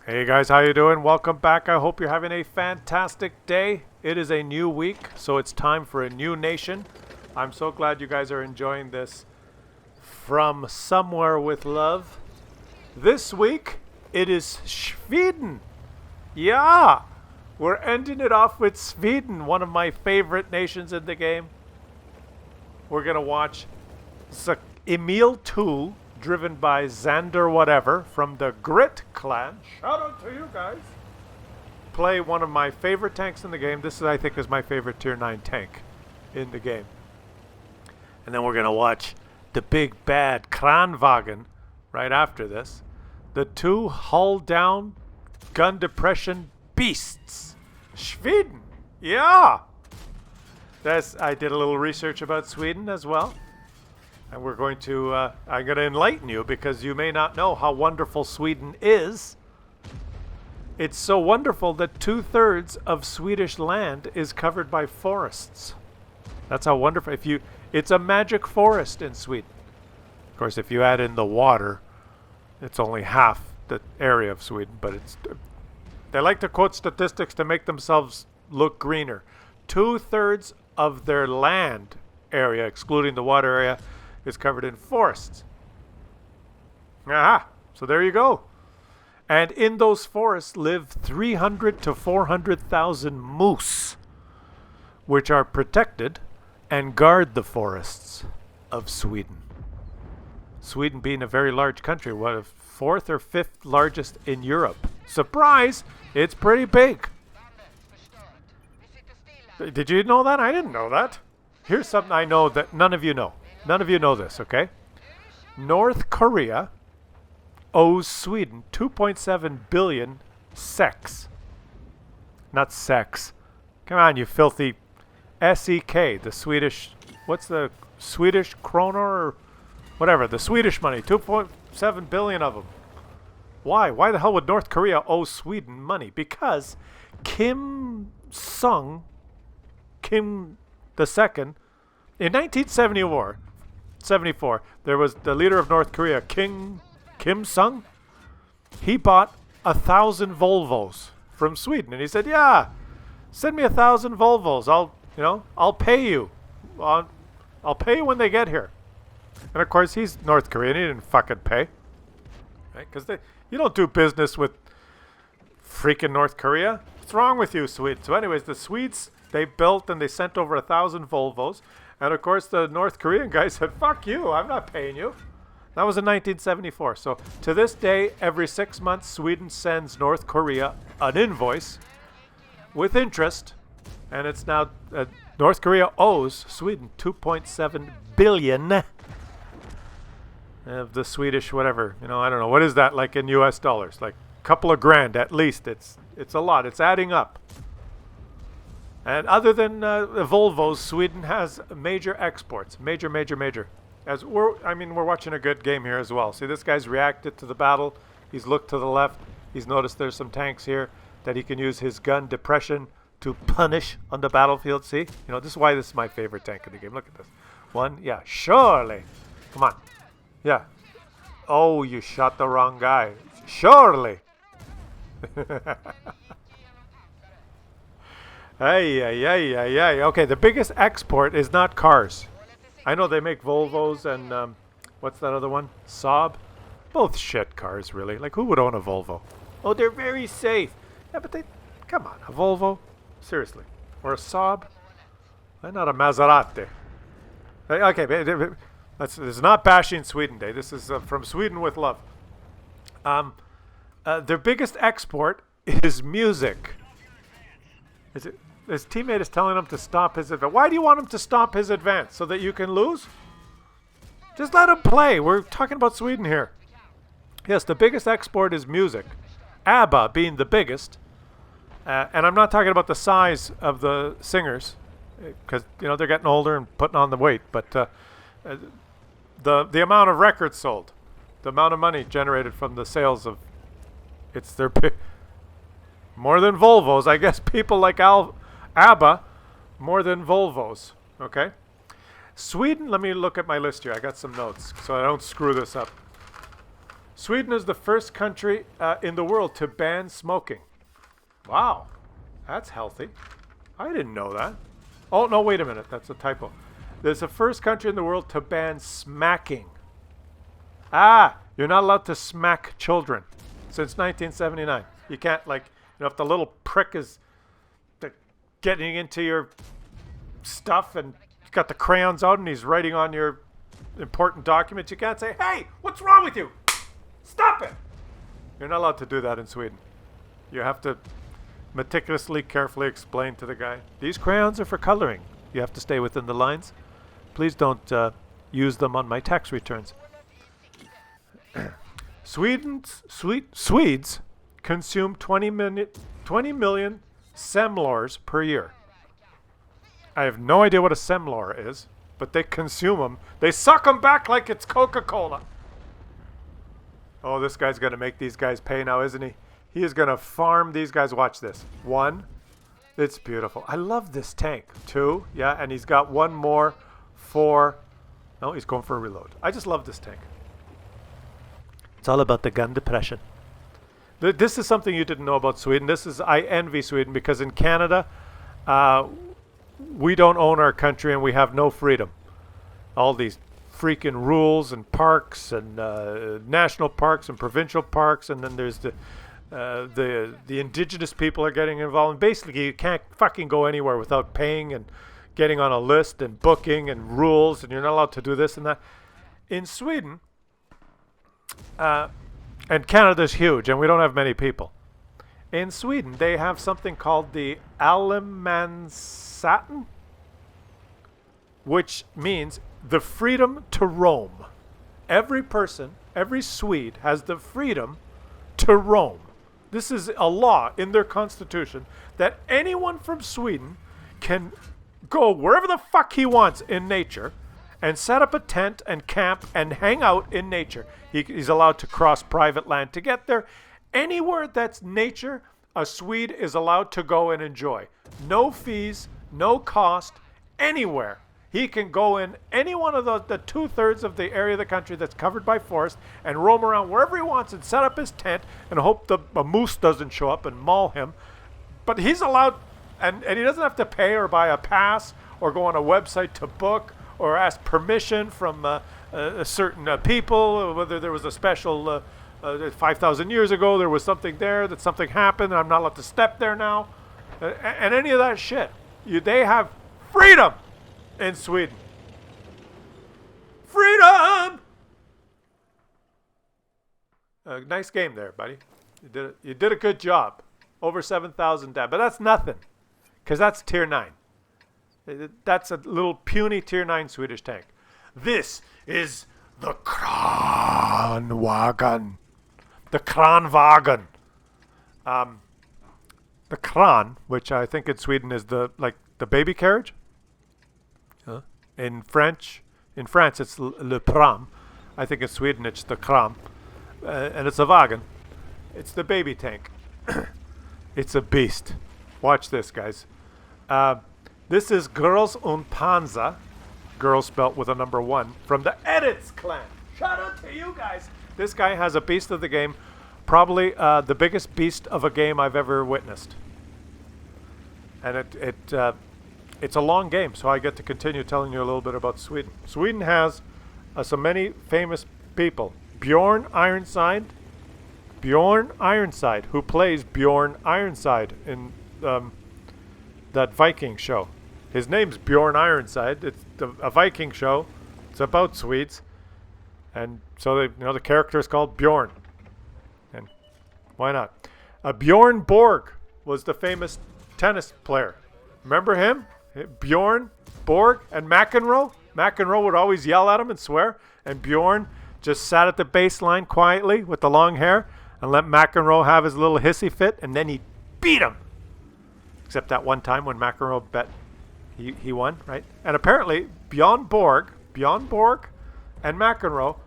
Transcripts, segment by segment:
Hey guys, how you doing? Welcome back. I hope you're having a fantastic day. It is a new week, so it's time for a new nation. I'm so glad you guys are enjoying this from Somewhere with Love. This week, it is Sweden. Yeah, we're ending it off with Sweden, one of my favorite nations in the game. We're going to watch Emil 2, driven by Xander whatever from the Grit clan. Shout out to you guys. Play one of my favorite tanks in the game. This is, I think, is my favorite tier 9 tank in the game. And then we're going to watch the big bad Kranwagen right after this. The two hull down gun depression beasts. Sweden. Yeah. I did a little research about Sweden as well. And we're going to, I'm going to enlighten you because you may not know how wonderful Sweden is. It's so wonderful that 2/3 of Swedish land is covered by forests. That's how wonderful. It's a magic forest in Sweden. Of course, if you add in the water, it's only half the area of Sweden. But they like to quote statistics to make themselves look greener. 2/3 of their land area, excluding the water area, is covered in forests. Aha! So there you go. And in those forests live 300 to 400,000 moose, which are protected and guard the forests of Sweden. Sweden being a very large country, what, fourth or fifth largest in Europe. Surprise! It's pretty big. Did you know that? I didn't know that. Here's something I know that none of you know. None of you know this, okay? North Korea owes Sweden 2.7 billion SEK. Not sex. Come on, you filthy SEK, the Swedish, what's the Swedish kroner or whatever, the Swedish money, 2.7 billion of them. Why? Why the hell would North Korea owe Sweden money? Because Kim the second, in 1974, there was the leader of North Korea, Kim Sung. He bought 1,000 Volvos from Sweden, and he said, "Yeah, send me 1,000 Volvos. I'll pay you. I'll pay you when they get here." And of course, he's North Korean. He didn't fucking pay, right? Because you don't do business with freaking North Korea. What's wrong with you, Sweden? So, anyways, the Swedes, they built and they sent over 1,000 Volvos. And of course, the North Korean guy said, "Fuck you, I'm not paying you." That was in 1974. So to this day, every 6 months, Sweden sends North Korea an invoice with interest. And it's now, North Korea owes Sweden 2.7 billion of the Swedish whatever. I don't know. What is that like in US dollars? Like a couple of grand at least. It's a lot. It's adding up. And other than Volvos, Sweden has major exports. Major. As we're watching a good game here as well. See, this guy's reacted to the battle. He's looked to the left. He's noticed there's some tanks here that he can use his gun depression to punish on the battlefield. See? This is why this is my favorite tank in the game. Look at this. One. Yeah, surely. Come on. Yeah. Oh, you shot the wrong guy. Surely. Ay. Okay, the biggest export is not cars. I know they make Volvos and, what's that other one? Saab? Both shit cars, really. Like, who would own a Volvo? Oh, they're very safe. Yeah, but come on, a Volvo? Seriously. Or a Saab? Why not a Maserati? Okay, this is not bashing Sweden Day. This is from Sweden with love. Their biggest export is music. His teammate is telling him to stop his advance. Why do you want him to stop his advance? So that you can lose? Just let him play. We're talking about Sweden here. Yes, the biggest export is music. ABBA being the biggest. And I'm not talking about the size of the singers. Because, they're getting older and putting on the weight. But the amount of records sold. The amount of money generated from the sales of... It's their... More than Volvos. I guess people like ABBA, more than Volvos. Okay? Sweden, let me look at my list here. I got some notes so I don't screw this up. Sweden is the first country in the world to ban smoking. Wow, that's healthy. I didn't know that. Oh, no, wait a minute. That's a typo. There's the first country in the world to ban smacking. Ah, you're not allowed to smack children since 1979. You can't, like, if the little prick is getting into your stuff and he's got the crayons out and he's writing on your important documents, you can't say, hey, what's wrong with you? Stop it! You're not allowed to do that in Sweden. You have to meticulously, carefully explain to the guy, these crayons are for coloring. You have to stay within the lines. Please don't use them on my tax returns. Swedes consume 20 million semlors per year. I have no idea what a semlor is, but they consume them. They suck them back like it's Coca-Cola. Oh, this guy's going to make these guys pay now, isn't he? He is going to farm these guys. Watch this. 1. It's beautiful. I love this tank. 2. Yeah, and he's got 1 more. 4. No, he's going for a reload. I just love this tank. It's all about the gun depression. This is something you didn't know about Sweden. I envy Sweden because in Canada, we don't own our country and we have no freedom. All these freaking rules and parks and national parks and provincial parks, and then there's the indigenous people are getting involved. And basically, you can't fucking go anywhere without paying and getting on a list and booking and rules, and you're not allowed to do this and that. In Sweden, and Canada's huge, and we don't have many people. In Sweden, they have something called the allemansrätten, which means the freedom to roam. Every person, every Swede has the freedom to roam. This is a law in their constitution that anyone from Sweden can go wherever the fuck he wants in nature and set up a tent and camp and hang out in nature. He's allowed to cross private land to get there. Anywhere that's nature, a Swede is allowed to go and enjoy. No fees, no cost, anywhere. He can go in any one of the 2/3 of the area of the country that's covered by forest and roam around wherever he wants and set up his tent and hope a moose doesn't show up and maul him. But he's allowed, and he doesn't have to pay or buy a pass or go on a website to book or ask permission from certain people, whether there was a special 5,000 years ago, there was something there, that something happened, and I'm not allowed to step there now, and any of that shit. They have freedom in Sweden. Freedom! Nice game there, buddy. You did a good job. Over 7,000 dead, but that's nothing, because that's tier 9. That's a little puny tier 9 Swedish tank. This is the Kranwagen. The Kranwagen. The Kran, which I think in Sweden is the baby carriage. In France it's le pram. I think in Sweden it's the Kran. And it's a wagon. It's the baby tank. It's a beast. Watch this, guys. This is Girls und Panzer, girls spelt with a number 1, from the Edits clan. Shout out to you guys. This guy has a beast of the game, probably the biggest beast of a game I've ever witnessed. And it's a long game, so I get to continue telling you a little bit about Sweden. Sweden has so many famous people. Bjorn Ironside, who plays Bjorn Ironside in that Viking show. His name's Bjorn Ironside. It's a Viking show. It's about Swedes, and so the character is called Bjorn. And why not? Bjorn Borg was the famous tennis player. Remember him? Bjorn Borg and McEnroe. McEnroe would always yell at him and swear, and Bjorn just sat at the baseline quietly with the long hair and let McEnroe have his little hissy fit, and then he beat him. Except that one time when McEnroe bet he won, right? And apparently Bjorn Borg and McEnroe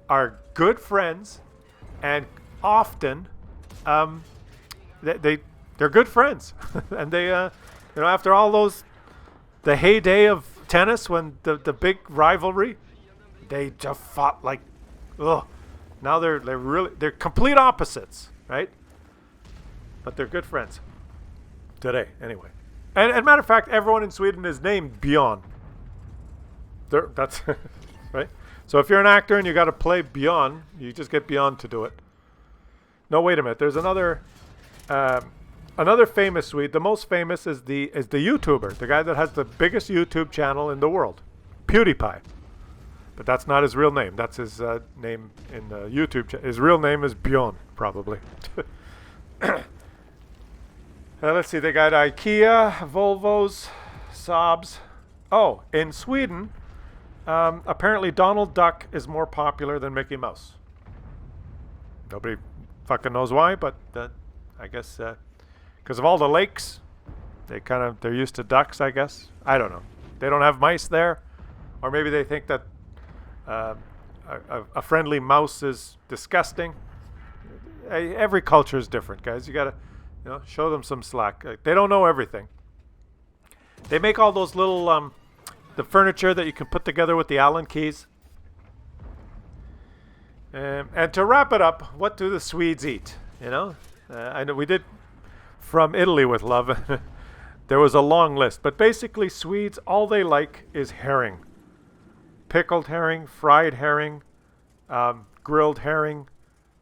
are good friends, and often they're good friends. And they after all the heyday of tennis, when the big rivalry, they just fought like Now they're complete opposites, right? But they're good friends today, anyway. And matter of fact, everyone in Sweden is named Bjorn. That's right. So if you're an actor and you got to play Bjorn, you just get Bjorn to do it. No, wait a minute. There's another famous Swede. The most famous is the YouTuber, the guy that has the biggest YouTube channel in the world, PewDiePie. But that's not his real name. That's his name in the YouTube. His real name is Bjorn, probably. Let's see. They got IKEA, Volvos, Saabs. Oh, in Sweden, apparently Donald Duck is more popular than Mickey Mouse. Nobody fucking knows why, but I guess because of all the lakes, they're used to ducks, I guess. I don't know. They don't have mice there, or maybe they think that a friendly mouse is disgusting. Every culture is different, guys. You gotta, show them some slack. They don't know everything. They make all those little the furniture that you can put together with the Allen keys. And to wrap it up, what do the Swedes eat? I know we did from Italy with love. There was a long list, but basically Swedes, all they like is herring. Pickled herring, fried herring, grilled herring,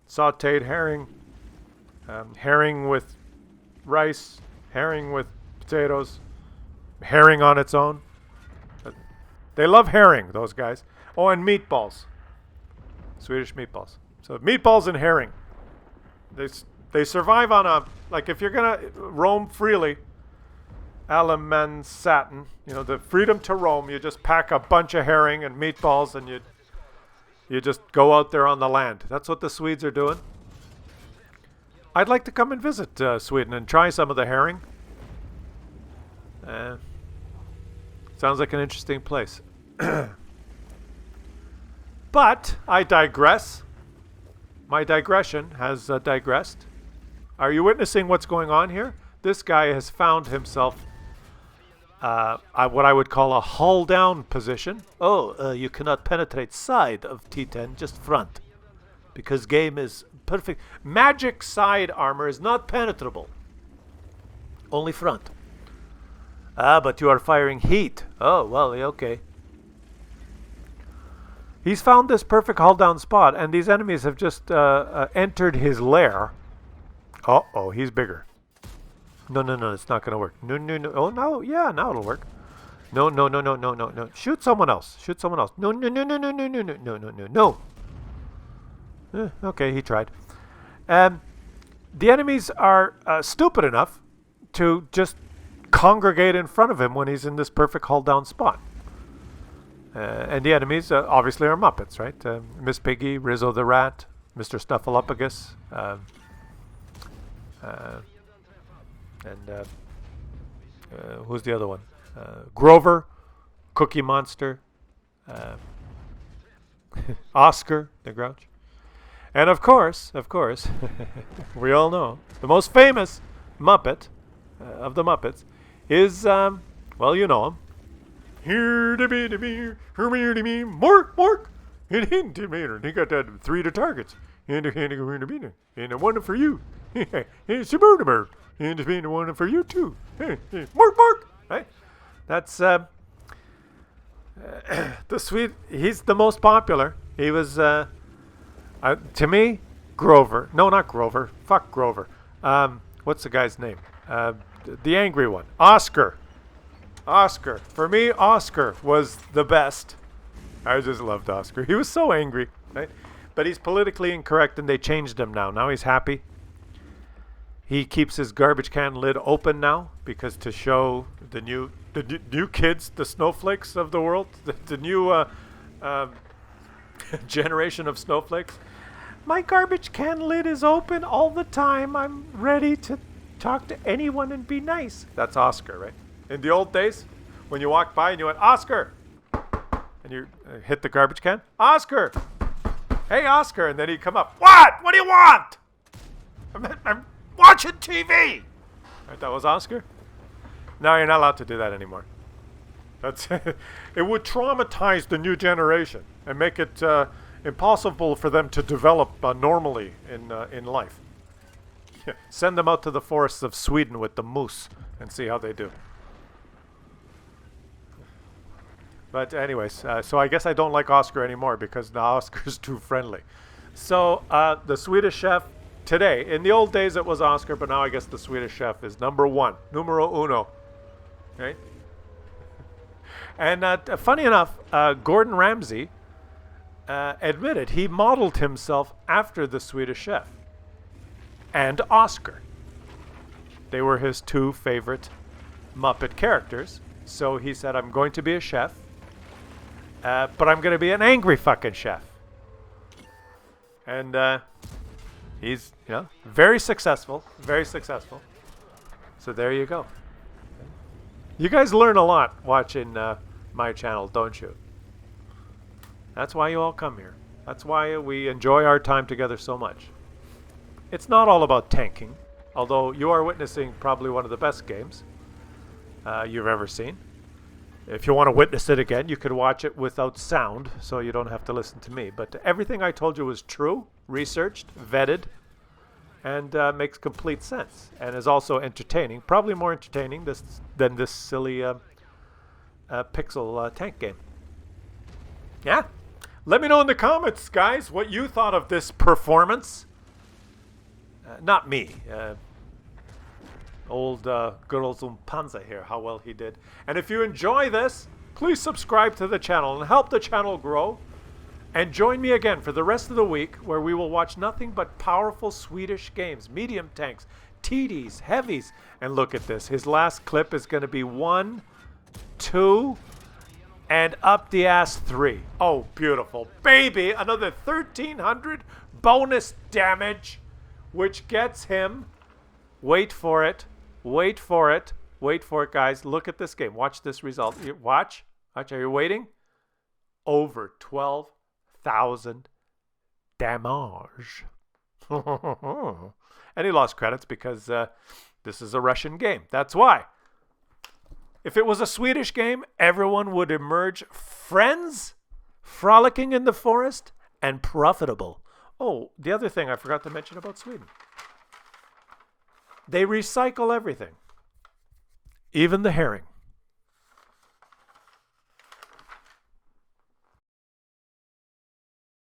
sautéed herring, herring with rice, herring with potatoes, herring on its own. But they love herring, those guys. Oh, and meatballs. Swedish meatballs. So meatballs and herring. They survive on like if you're going to roam freely, Allemanssaten, the freedom to roam, you just pack a bunch of herring and meatballs and you just go out there on the land. That's what the Swedes are doing. I'd like to come and visit Sweden and try some of the herring. Sounds like an interesting place. But I digress. My digression has digressed. Are you witnessing what's going on here? This guy has found himself what I would call a hull down position. You cannot penetrate side of T10, just front. Because game is perfect. Magic side armor is not penetrable. Only front. But you are firing heat. Oh, well, okay. He's found this perfect hull down spot, and these enemies have just entered his lair. Uh-oh, he's bigger. No, it's not going to work. No. Oh, no, yeah, now it'll work. No. Shoot someone else. No. Okay, he tried. The enemies are stupid enough to just congregate in front of him when he's in this perfect hull down spot. And the enemies obviously are Muppets, right? Miss Piggy, Rizzo the Rat, Mr. Snuffleupagus, and who's the other one? Grover, Cookie Monster, Oscar the Grouch. And of course, we all know, the most famous Muppet of the Muppets is, well, you know him. Here to be, Mark. He got that 3 to targets. And one for you. It's a bird. And one for you too. Mark. Right? That's the Swede. He's the most popular. He was, to me, Grover. No, not Grover. Fuck Grover. What's the guy's name? The angry one. Oscar. For me, Oscar was the best. I just loved Oscar. He was so angry, right? But he's politically incorrect, and they changed him now. Now he's happy. He keeps his garbage can lid open now because to show the new kids, the snowflakes of the world, the new generation of snowflakes. My garbage can lid is open all the time. I'm ready to talk to anyone and be nice. That's Oscar, right? In the old days, when you walked by and you went, Oscar, and you hit the garbage can, Oscar, hey, Oscar, and then he'd come up, what do you want? I'm watching TV. Right, that was Oscar. No, you're not allowed to do that anymore. That's it would traumatize the new generation and make it impossible for them to develop normally in life. Send them out to the forests of Sweden with the moose and see how they do. But anyways, so I guess I don't like Oscar anymore because now Oscar's too friendly. So the Swedish Chef today, in the old days it was Oscar, but now I guess the Swedish Chef is number one, numero uno, right? And funny enough, Gordon Ramsay admitted he modeled himself after the Swedish Chef and Oscar. They were his two favorite Muppet characters. So he said, I'm going to be a chef, but I'm going to be an angry fucking chef. And he's, very successful, very successful. So there you go. You guys learn a lot watching my channel, don't you? That's why you all come here. That's why we enjoy our time together so much. It's not all about tanking, although you are witnessing probably one of the best games you've ever seen. If you want to witness it again, you could watch it without sound, so you don't have to listen to me. But everything I told you was true, researched, vetted, and makes complete sense, and is also entertaining. Probably more entertaining than this silly pixel tank game. Yeah? Let me know in the comments, guys, what you thought of this performance. Not me. Good old Zumpanza here, how well he did. And if you enjoy this, please subscribe to the channel and help the channel grow. And join me again for the rest of the week where we will watch nothing but powerful Swedish games. Medium tanks, TDs, heavies. And look at this. His last clip is going to be 1, 2, and up the ass 3. Oh, beautiful. Baby, another 1,300 bonus damage, which gets him, wait for it, wait for it, wait for it, guys. Look at this game. Watch this result. Watch. Watch. Are you waiting? Over 12,000 damage. And he lost credits because this is a Russian game. That's why. If it was a Swedish game, everyone would emerge friends, frolicking in the forest, and profitable. Oh, the other thing I forgot to mention about Sweden. They recycle everything, even the herring.